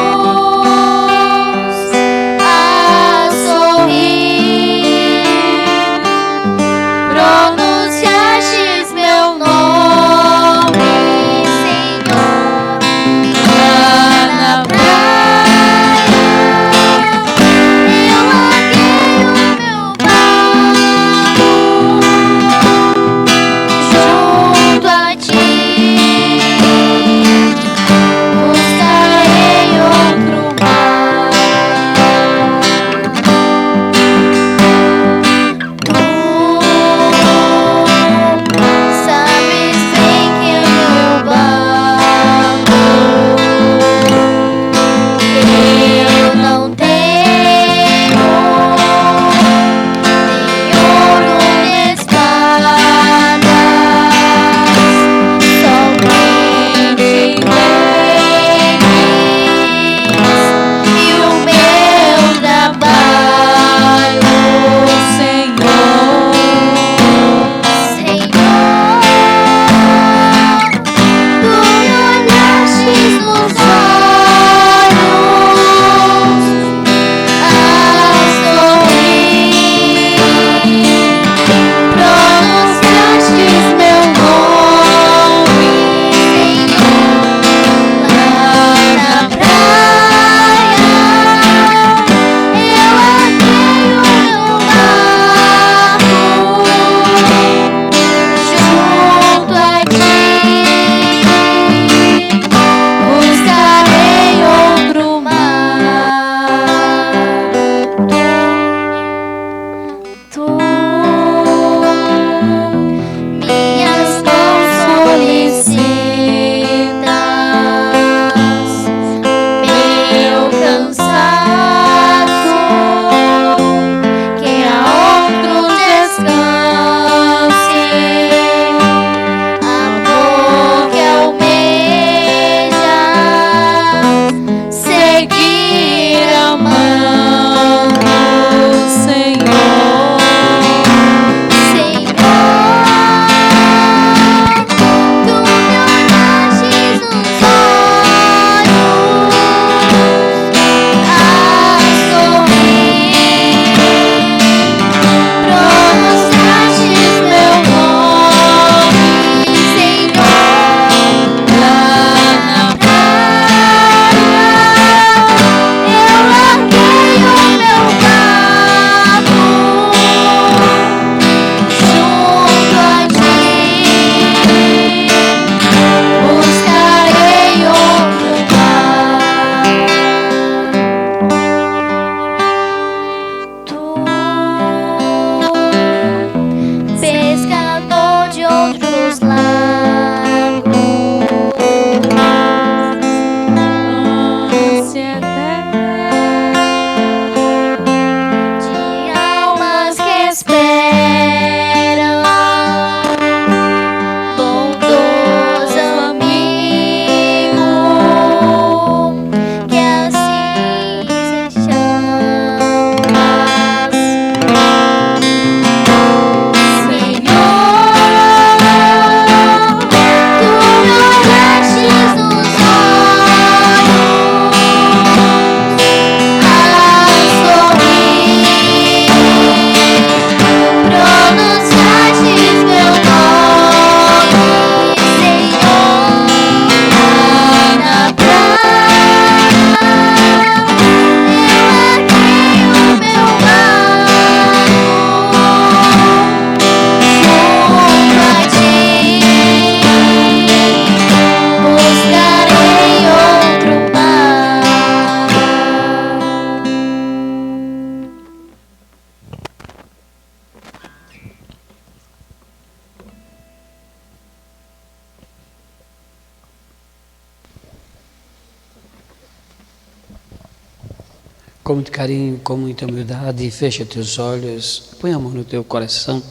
com muito carinho, com muita humildade, fecha teus olhos, põe a mão no teu coração.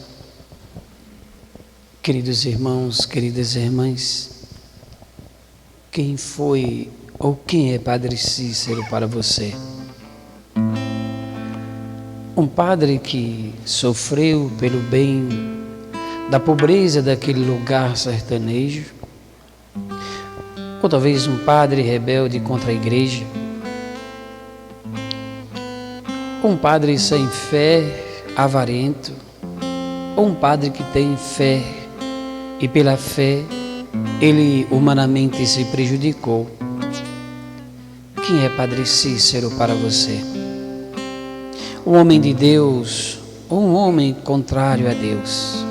Queridos irmãos, queridas irmãs, quem foi ou quem é Padre Cícero para você? Um padre que sofreu pelo bem da pobreza daquele lugar sertanejo, ou talvez um padre rebelde contra a igreja, um padre sem fé, avarento, ou um padre que tem fé e pela fé ele humanamente se prejudicou. Quem é Padre Cícero para você? Um homem de Deus ou um homem contrário a Deus?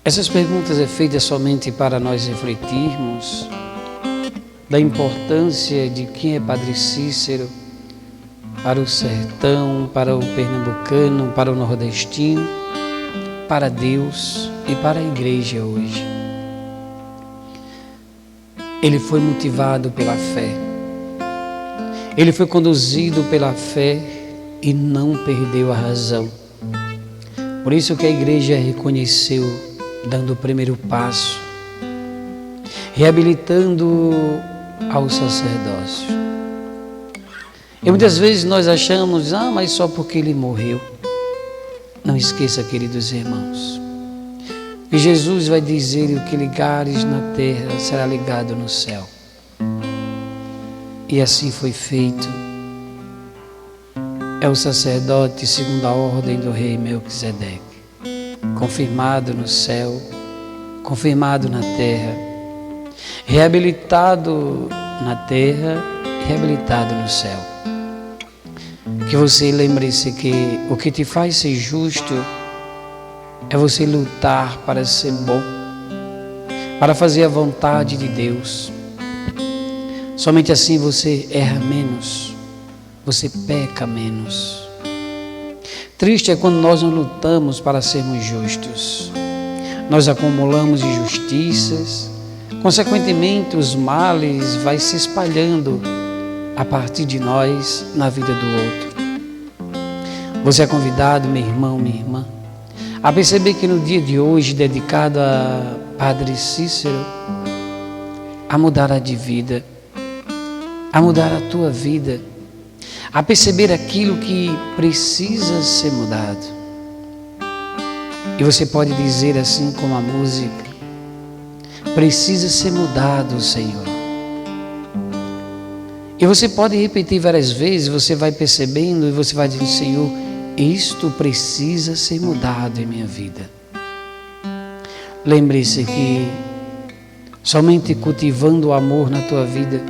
Essas perguntas é feitas somente para nós refletirmos da importância de quem é Padre Cícero para o sertão, para o pernambucano, para o nordestino, para Deus e para a igreja hoje. Ele foi motivado pela fé. Ele foi conduzido pela fé e não perdeu a razão. Por isso que a igreja reconheceu, dando o primeiro passo, reabilitando ao sacerdócio. E muitas vezes nós achamos, mas só porque ele morreu. Não esqueça, queridos irmãos, que Jesus vai dizer: o que ligares na terra será ligado no céu. E assim foi feito. É o sacerdote segundo a ordem do rei Melquisedeque, confirmado no céu, confirmado na terra, reabilitado na terra, reabilitado no céu. Que você lembre-se que o que te faz ser justo é você lutar para ser bom, para fazer a vontade de Deus. Somente assim você erra menos, você peca menos. Triste é quando nós não lutamos para sermos justos. Nós acumulamos injustiças, consequentemente os males vai se espalhando a partir de nós na vida do outro. Você é convidado, meu irmão, minha irmã, a perceber que no dia de hoje, dedicado a Padre Cícero, a mudar de vida, a mudar a tua vida, a perceber aquilo que precisa ser mudado. E você pode dizer assim como a música: precisa ser mudado, Senhor. E você pode repetir várias vezes, você vai percebendo e você vai dizendo: Senhor, isto precisa ser mudado em minha vida. Lembre-se que somente cultivando o amor na tua vida,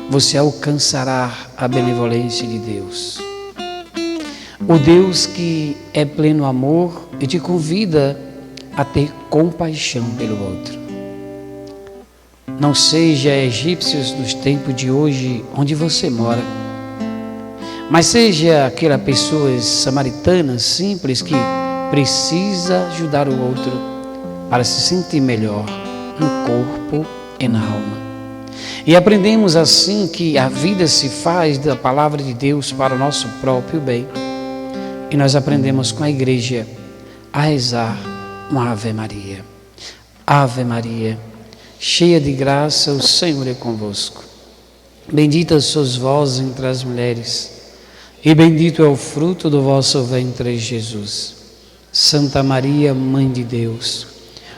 você alcançará a benevolência de Deus. O Deus que é pleno amor e te convida a ter compaixão pelo outro. Não seja egípcios dos tempos de hoje onde você mora, mas seja aquela pessoa samaritana simples que precisa ajudar o outro para se sentir melhor no corpo e na alma. E aprendemos assim que a vida se faz da palavra de Deus para o nosso próprio bem. E nós aprendemos com a igreja a rezar uma Ave Maria. Ave Maria, cheia de graça, o Senhor é convosco. Bendita sois vós entre as mulheres, e bendito é o fruto do vosso ventre, Jesus. Santa Maria, Mãe de Deus,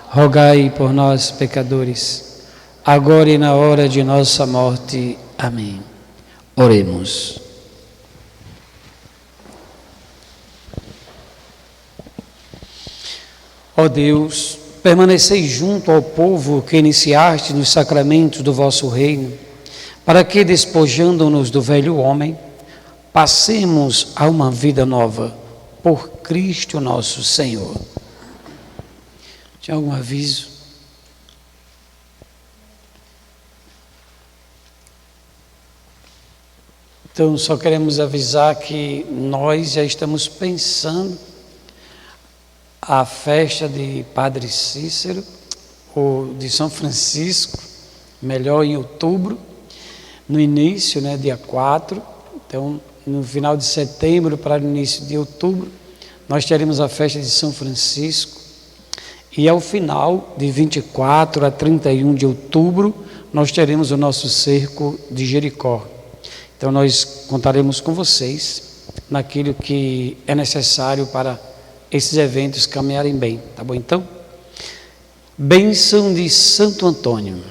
rogai por nós, pecadores, agora e na hora de nossa morte. Amém. Oremos. Ó Deus, permaneceis junto ao povo que iniciaste nos sacramentos do vosso reino, para que, despojando-nos do velho homem, passemos a uma vida nova, por Cristo nosso Senhor. Tinha algum aviso? Então, só queremos avisar que nós já estamos pensando a festa de Padre Cícero, ou de São Francisco, melhor em outubro, no início, né, dia 4, então no final de setembro para o início de outubro, nós teremos a festa de São Francisco, e ao final de 24 a 31 de outubro, nós teremos o nosso cerco de Jericó. Então nós contaremos com vocês naquilo que é necessário para esses eventos caminharem bem, tá bom então? Bênção de Santo Antônio.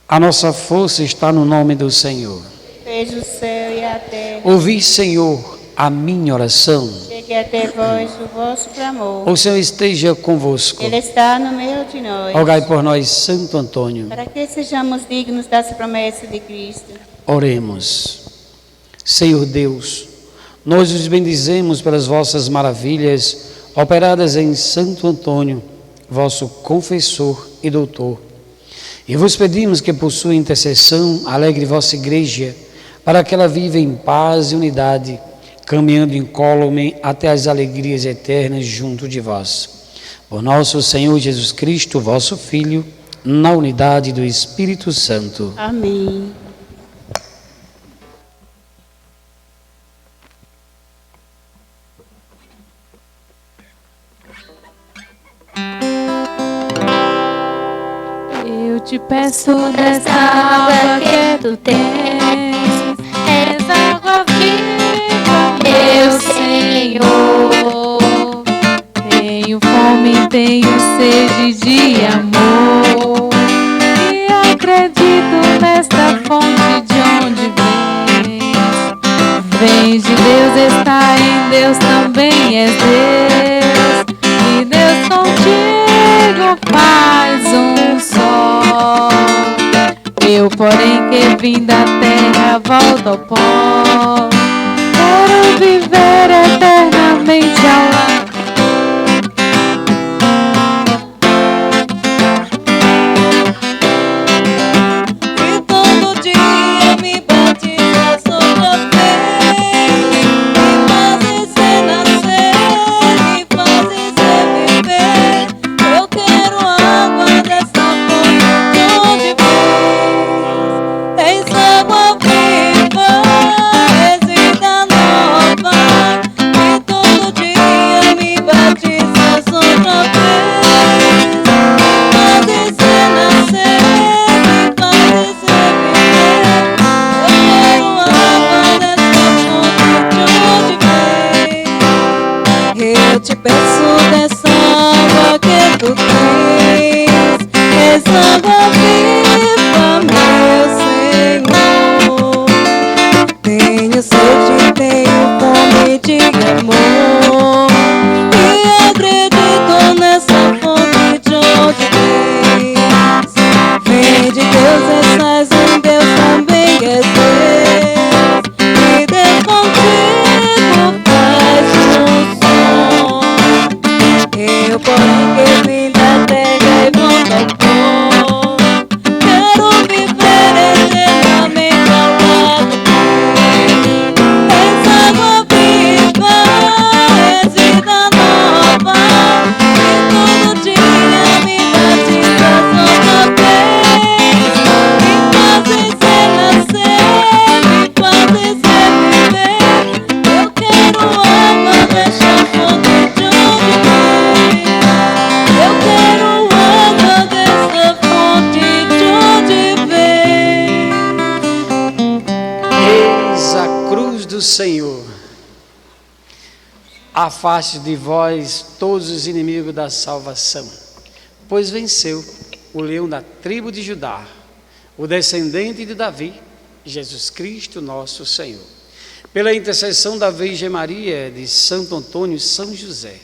A nossa força está no nome do Senhor. Fez o céu e a terra. Ouvi, Senhor, a minha oração. Chegue até vós o vosso clamor. O Senhor esteja convosco. Ele está no meio de nós. Rogai por nós, Santo Antônio. Para que sejamos dignos das promessas de Cristo. Oremos. Senhor Deus, nós os bendizemos pelas vossas maravilhas operadas em Santo Antônio, vosso confessor e doutor. E vos pedimos que por sua intercessão alegre vossa igreja, para que ela viva em paz e unidade, caminhando incólume até as alegrias eternas junto de vós. Por nosso Senhor Jesus Cristo, vosso Filho, na unidade do Espírito Santo. Amém. Eu te peço dessa água que tu tens, essa água viva, meu Senhor. Tenho fome, tenho sede de amor, e acredito nesta fonte de onde vens. Vens de Deus, está em Deus, também és Deus, e Deus contigo faz um só. Eu, porém, que vim da terra, volto ao pó. Quero viver eternamente ao lado. E todo dia me batizas outra vez, me fazes renascer, me fazes reviver. Eu quero água dessa fonte de onde vens. Tens água viva, és vida nova. E todo dia me batizas outra vez, me fazes renascer, me fazes reviver. Eu quero água dessa fonte de onde vem. Eu te peço dessa água que tu tens, essa água viva, meu Senhor. Tenho sede, tenho fome de amor, e acredito nessa fonte de onde vens. Vem de Deus, estás em Deus, também és Deus, e Deus contigo faz um som. Eu, porém, que vim da terra e volto ao pó, quero viver eternamente ao lado dele. És água viva, és vida nova, e todo dia me batizas outra vez. Me fazes renascer, me fazes reviver. Eu quero água dessa fonte de onde vem. Eu quero água dessa fonte de onde vem. Eis a cruz do Senhor. Afaste de vós todos os inimigos da salvação, pois venceu o leão da tribo de Judá, o descendente de Davi, Jesus Cristo nosso Senhor. Pela intercessão da Virgem Maria, de Santo Antônio e São José,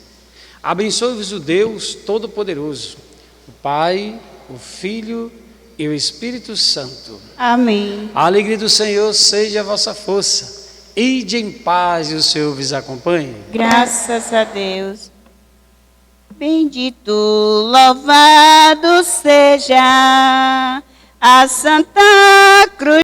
abençoe-vos o Deus Todo-Poderoso, o Pai, o Filho e o Espírito Santo. Amém. A alegria do Senhor seja a vossa força. Ide em paz e o Senhor vos acompanhe. Graças a Deus. Bendito, louvado seja a Santa Cruz.